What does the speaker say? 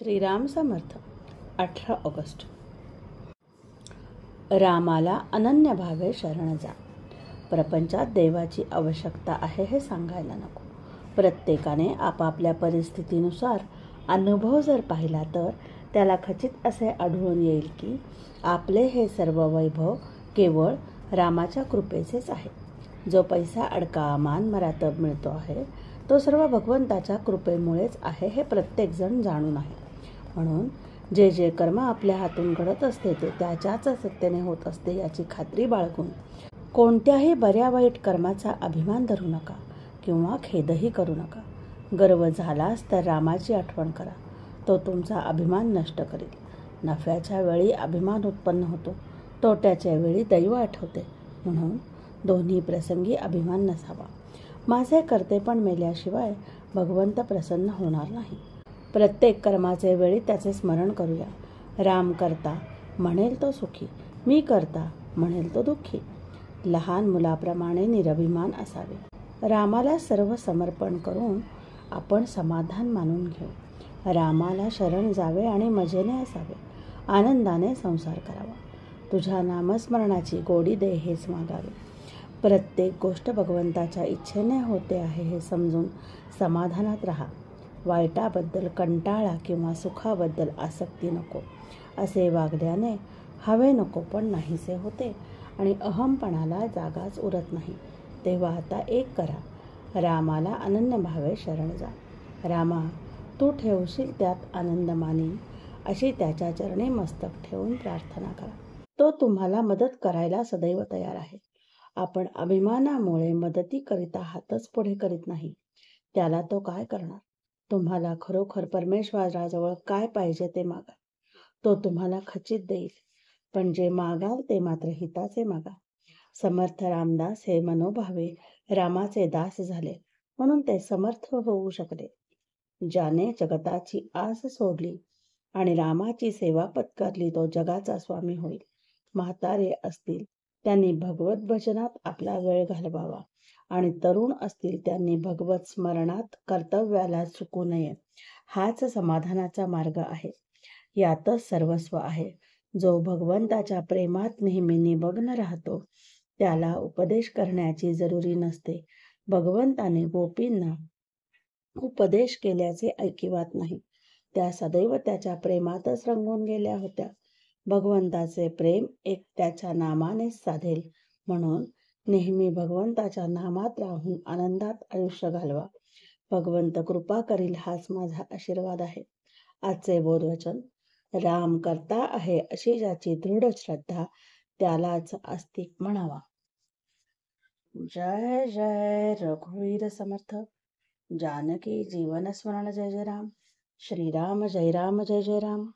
Shriram Samarth. 18 August. रामाला अनन्य भावे शरण जा. प्रपंचात देवाची आवश्यकता आहे हे सांगायला नको. प्रत्येकाने आपापल्या परिस्थितीनुसार अनुभव जर पाहिला तर त्याला खचित असे आढळून येईल की आपले हे सर्व वैभव केवळ रामाच्या कृपेचेच आहे. जो पैसा अडका मान मरातब मिळतो आहे तो सर्व भगवंताच्या कृपेमुळेच आहे हे प्रत्येकजण जाणून आहे. म्हणून जे जे कर्म आपल्या हातून घडत असते ते त्याच्याच सत्तेने होत असते याची खात्री बाळगून कोणत्याही बऱ्या वाईट कर्माचा अभिमान धरू नका किंवा खेदही करू नका. गर्व झालाच तर रामाची आठवण करा, तो तुमचा अभिमान नष्ट करेल. नफ्याच्या वेळी अभिमान उत्पन्न होतो, तोट्याच्या वेळी दैव आठवते. म्हणून दोन्ही प्रसंगी अभिमान नसावा. माझे कर्तेपण मेल्याशिवाय भगवंत प्रसन्न होणार नाही. प्रत्येक कर्माचे वेळी त्याचे स्मरण करूया. राम करता म्हणेल तो सुखी, मी करता म्हणेल तो दुःखी. लहान मुलाप्रमाणे निरभिमान असावे. रामाला सर्व समर्पण करून आपण समाधान मानून घेऊ. रामाला शरण जावे आणि मजेने असावे. आनंदाने संसार करावा. तुझ्या नामस्मरणाची गोडी दे हेच मागावे. प्रत्येक गोष्ट भगवंताच्या इच्छेने होते आहे हे समजून समाधानात राहा. वाईटाबद्दल कंटाळा किंवा सुखाबद्दल आसक्ती नको. असे वागल्याने हवे नको पण नाहीसे होते आणि अहमपणाला जागाच उरत नाही. तेव्हा आता एक करा, रामाला अनन्य भावे शरण जा. रामा, तू ठेवशील त्यात आनंद मानी अशी त्याच्या चरणी मस्तक ठेवून प्रार्थना करा. तो तुम्हाला मदत करायला सदैव तयार आहे. आपण अभिमानामुळे मदतीकरिता हातच पुढे करीत नाही, त्याला तो काय करणार. तुम्हाला खरोखर परमेश्वराजवळ काय पाहिजे ते मागा, तो तुम्हाला खचित देईल. पण जे मागाल ते मात्र हिताचे मागा. समर्थ रामदास हे मनोभावे रामाचे दास झाले म्हणून ते समर्थ होऊ शकले. ज्याने जगताची आस सोडली आणि रामाची सेवा पत्करली तो जगाचा स्वामी होईल. म्हातारे असतील त्यांनी भगवत भजनात आपला वेळ घालवावा आणि तरुण असतील त्यांनी भगवत स्मरणात कर्तव्याला चुकू नये. हाच समाधानाचा मार्ग आहे. यातच सर्वस्व आहे. जो भगवंताच्या प्रेमात नेहमी निमग्न राहतो त्याला उपदेश करण्याची जरुरी नसते. भगवंताने गोपींना उपदेश केल्याचे ऐकिवात नाही. त्या सदैव त्याच्या प्रेमातच रंगून गेल्या होत्या. भगवंताचे प्रेम एक त्याच्या नामानेच साधेल. म्हणून नेहमी भगवंताच्या नामात राहून आनंदात आयुष्य घालवा. भगवंत कृपा करील हाच माझा आशीर्वाद आहे. आजचे बोधवचन. राम करता आहे अशी ज्याची दृढ श्रद्धा त्यालाच आस्तिक म्हणावा. जय जय रघुवीर समर्थ. जानकी जीवन स्मरण. जय जय राम. श्रीराम जय राम जय जय राम.